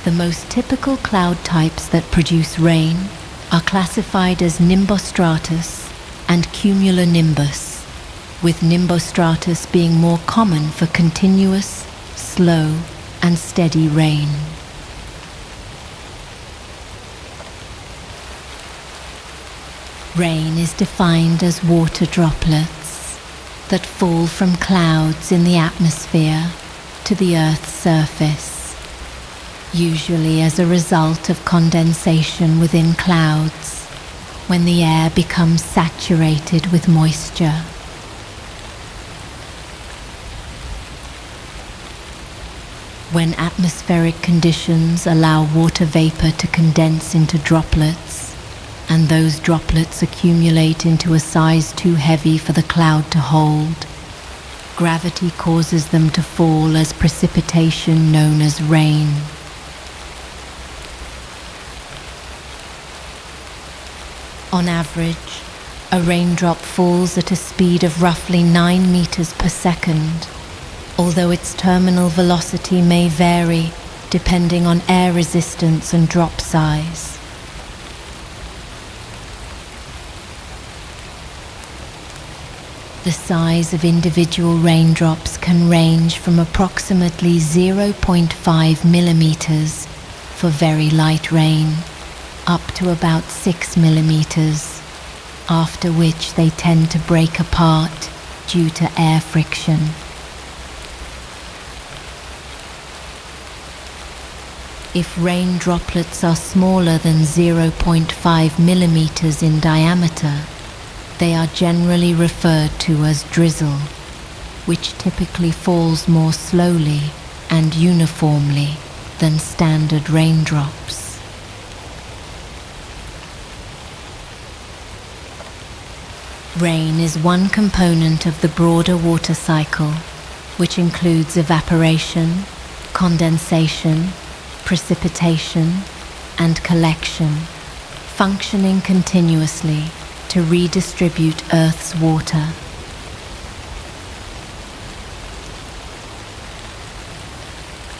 The most typical cloud types that produce rain are classified as nimbostratus and cumulonimbus, with nimbostratus being more common for continuous, slow, and steady rain. Rain is defined as water droplets that fall from clouds in the atmosphere to the Earth's surface, usually as a result of condensation within clouds when the air becomes saturated with moisture. When atmospheric conditions allow water vapor to condense into droplets, and those droplets accumulate into a size too heavy for the cloud to hold, gravity causes them to fall as precipitation known as rain. On average, a raindrop falls at a speed of roughly 9 meters per second, although its terminal velocity may vary depending on air resistance and drop size. The size of individual raindrops can range from approximately 0.5 millimeters for very light rain up to about 6 millimeters, after which they tend to break apart due to air friction. If rain droplets are smaller than 0.5 millimeters in diameter, they are generally referred to as drizzle, which typically falls more slowly and uniformly than standard raindrops. Rain is one component of the broader water cycle, which includes evaporation, condensation, precipitation, and collection, functioning continuously to redistribute Earth's water.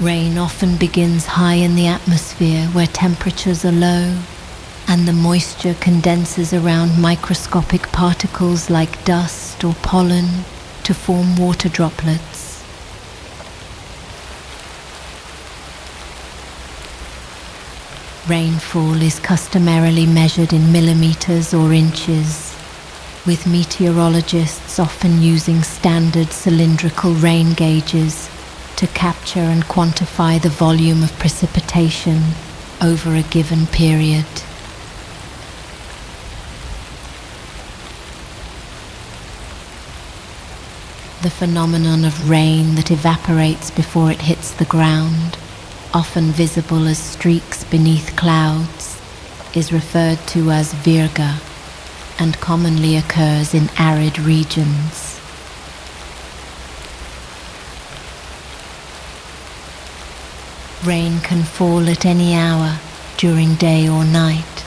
Rain often begins high in the atmosphere where temperatures are low, and the moisture condenses around microscopic particles like dust or pollen to form water droplets. Rainfall is customarily measured in millimeters or inches, with meteorologists often using standard cylindrical rain gauges to capture and quantify the volume of precipitation over a given period. The phenomenon of rain that evaporates before it hits the ground, often visible as streaks beneath clouds, is referred to as virga and commonly occurs in arid regions. Rain can fall at any hour during day or night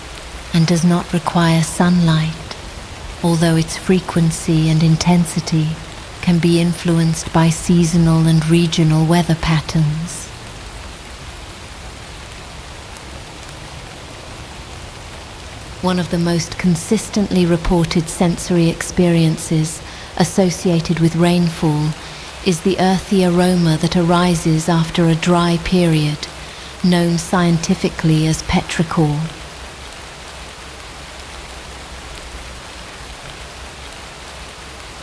and does not require sunlight, although its frequency and intensity can be influenced by seasonal and regional weather patterns. One of the most consistently reported sensory experiences associated with rainfall is the earthy aroma that arises after a dry period, known scientifically as petrichor.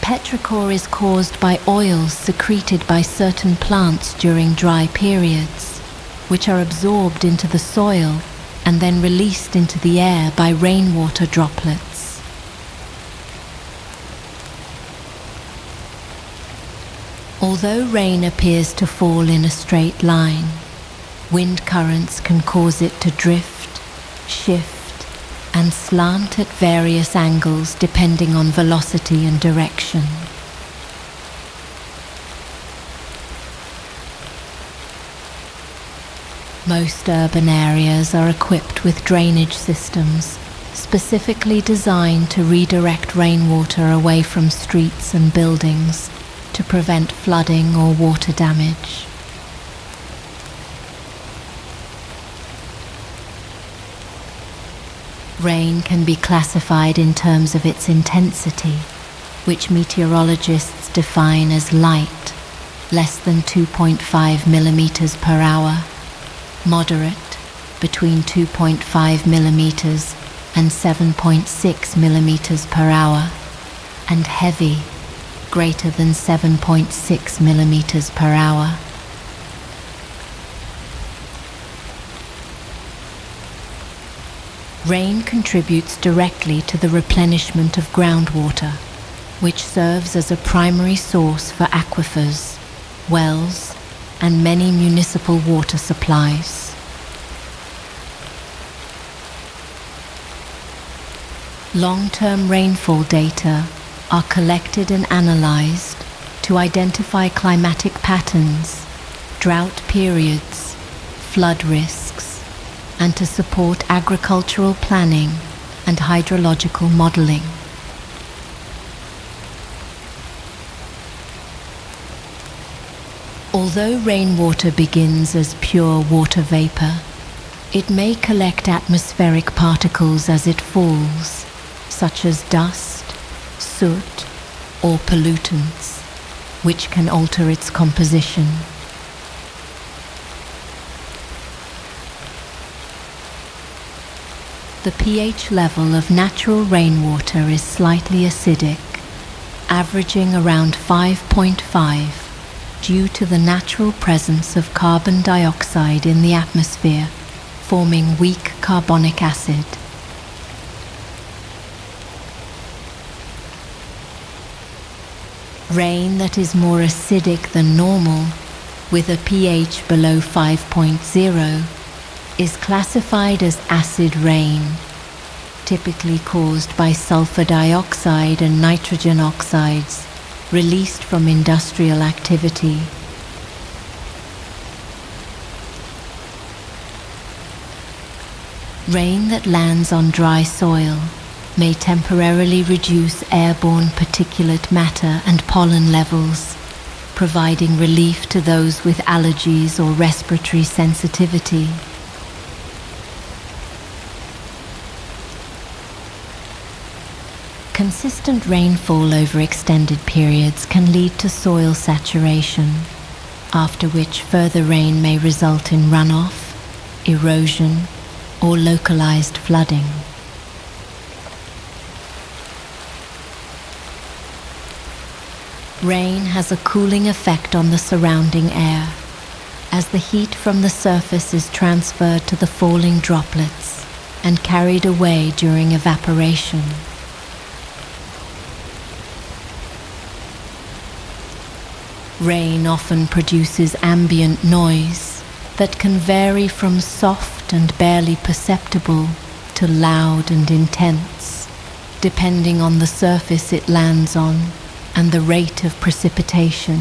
Petrichor is caused by oils secreted by certain plants during dry periods, which are absorbed into the soil and then released into the air by rainwater droplets. Although rain appears to fall in a straight line, wind currents can cause it to drift, shift, and slant at various angles depending on velocity and direction. Most urban areas are equipped with drainage systems specifically designed to redirect rainwater away from streets and buildings to prevent flooding or water damage. Rain can be classified in terms of its intensity, which meteorologists define as light, less than 2.5 millimeters per hour, moderate, between 2.5 millimeters and 7.6 millimeters per hour, and heavy, greater than 7.6 millimeters per hour. Rain contributes directly to the replenishment of groundwater, which serves as a primary source for aquifers, wells, and many municipal water supplies. Long-term rainfall data are collected and analyzed to identify climatic patterns, drought periods, flood risks, and to support agricultural planning and hydrological modeling. Although rainwater begins as pure water vapor, it may collect atmospheric particles as it falls, such as dust, soot, or pollutants, which can alter its composition. The pH level of natural rainwater is slightly acidic, averaging around 5.5 due to the natural presence of carbon dioxide in the atmosphere, forming weak carbonic acid. Rain that is more acidic than normal, with a pH below 5.0, is classified as acid rain, typically caused by sulfur dioxide and nitrogen oxides released from industrial activity. Rain that lands on dry soil may temporarily reduce airborne particulate matter and pollen levels, providing relief to those with allergies or respiratory sensitivity. Consistent rainfall over extended periods can lead to soil saturation, after which further rain may result in runoff, erosion, or localized flooding. Rain has a cooling effect on the surrounding air, as the heat from the surface is transferred to the falling droplets and carried away during evaporation. Rain often produces ambient noise that can vary from soft and barely perceptible to loud and intense, depending on the surface it lands on and the rate of precipitation.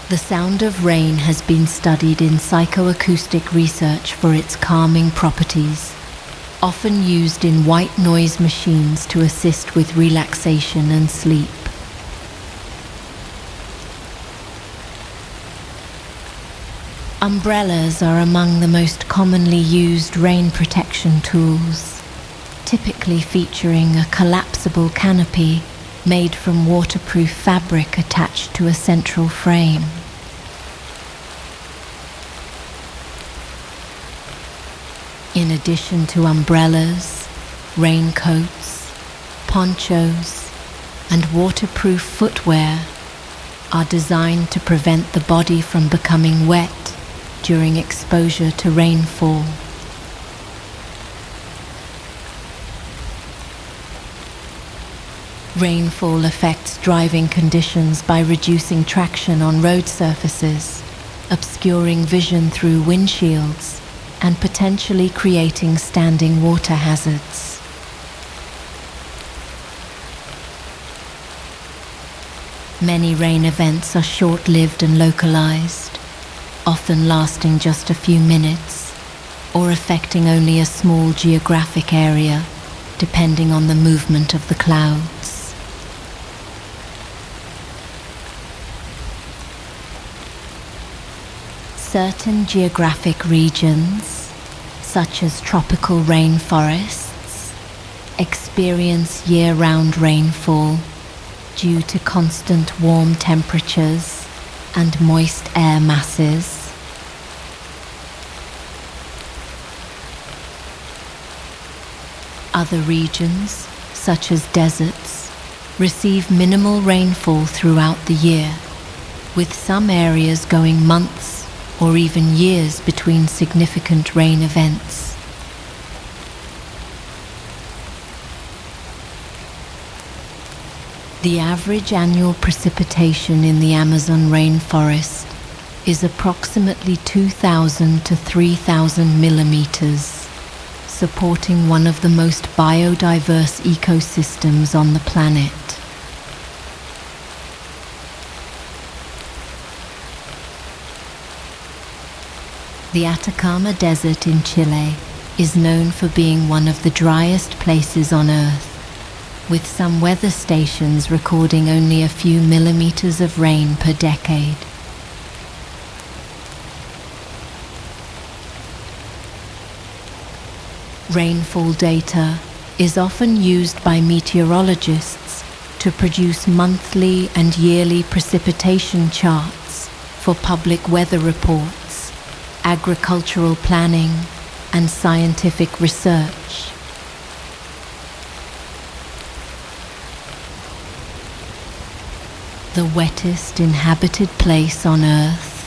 The sound of rain has been studied in psychoacoustic research for its calming properties, often used in white noise machines to assist with relaxation and sleep. Umbrellas are among the most commonly used rain protection tools, typically featuring a collapsible canopy made from waterproof fabric attached to a central frame. In addition to umbrellas, raincoats, ponchos, and waterproof footwear are designed to prevent the body from becoming wet during exposure to rainfall. Rainfall affects driving conditions by reducing traction on road surfaces, obscuring vision through windshields, and potentially creating standing water hazards. Many rain events are short-lived and localized, often lasting just a few minutes, or affecting only a small geographic area, depending on the movement of the clouds. Certain geographic regions, such as tropical rainforests, experience year-round rainfall due to constant warm temperatures and moist air masses. Other regions, such as deserts, receive minimal rainfall throughout the year, with some areas going months or even years between significant rain events. The average annual precipitation in the Amazon rainforest is approximately 2,000 to 3,000 millimeters, supporting one of the most biodiverse ecosystems on the planet. The Atacama Desert in Chile is known for being one of the driest places on Earth, with some weather stations recording only a few millimeters of rain per decade. Rainfall data is often used by meteorologists to produce monthly and yearly precipitation charts for public weather reports, agricultural planning, and scientific research. The wettest inhabited place on Earth,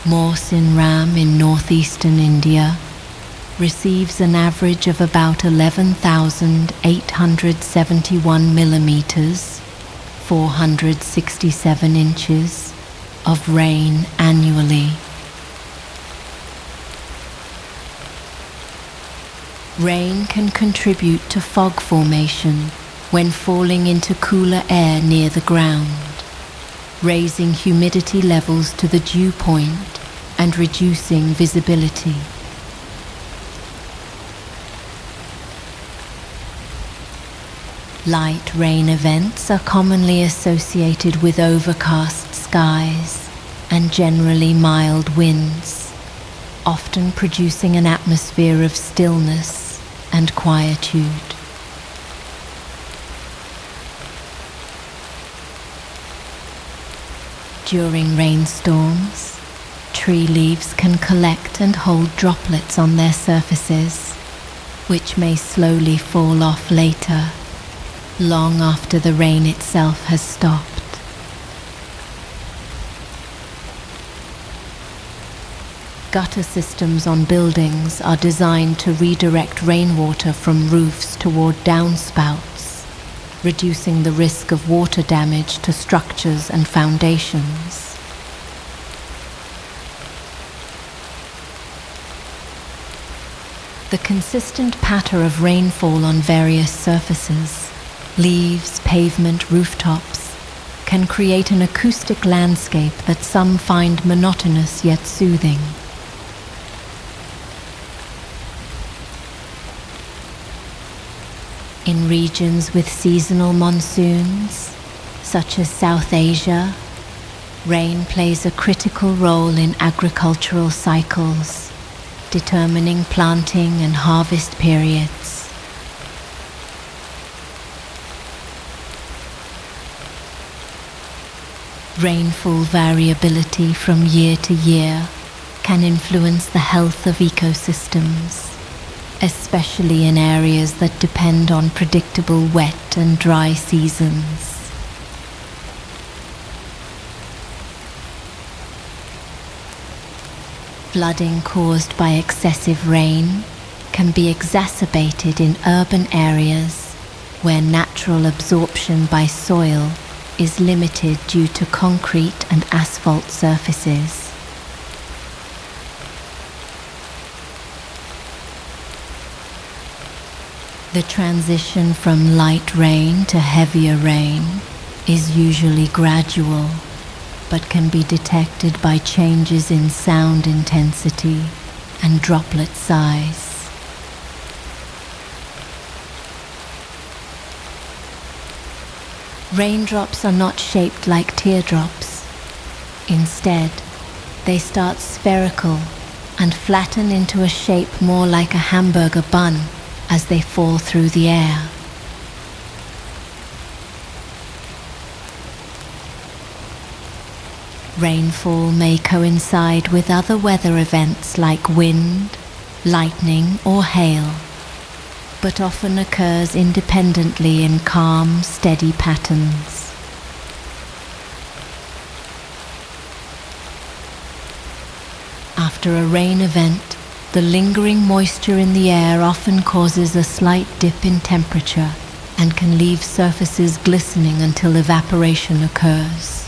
Monsoons in northeastern India, receives an average of about 11,871 millimeters, 467 inches, of rain annually. Rain can contribute to fog formation when falling into cooler air near the ground, raising humidity levels to the dew point and reducing visibility. Light rain events are commonly associated with overcast skies and generally mild winds, often producing an atmosphere of stillness and quietude. During rainstorms, tree leaves can collect and hold droplets on their surfaces, which may slowly fall off later, long after the rain itself has stopped. Gutter systems on buildings are designed to redirect rainwater from roofs toward downspouts, reducing the risk of water damage to structures and foundations. The consistent pattern of rainfall on various surfaces, leaves, pavement, rooftops, can create an acoustic landscape that some find monotonous yet soothing. In regions with seasonal monsoons, such as South Asia, rain plays a critical role in agricultural cycles, determining planting and harvest periods. Rainfall variability from year to year can influence the health of ecosystems, especially in areas that depend on predictable wet and dry seasons. Flooding caused by excessive rain can be exacerbated in urban areas where natural absorption by soil is limited due to concrete and asphalt surfaces. The transition from light rain to heavier rain is usually gradual, but can be detected by changes in sound intensity and droplet size. Raindrops are not shaped like teardrops. Instead, They start spherical and flatten into a shape more like a hamburger bun as they fall through the air. Rainfall may coincide with other weather events like wind, lightning, or hail, but often occurs independently in calm, steady patterns. After a rain event, the lingering moisture in the air often causes a slight dip in temperature and can leave surfaces glistening until evaporation occurs.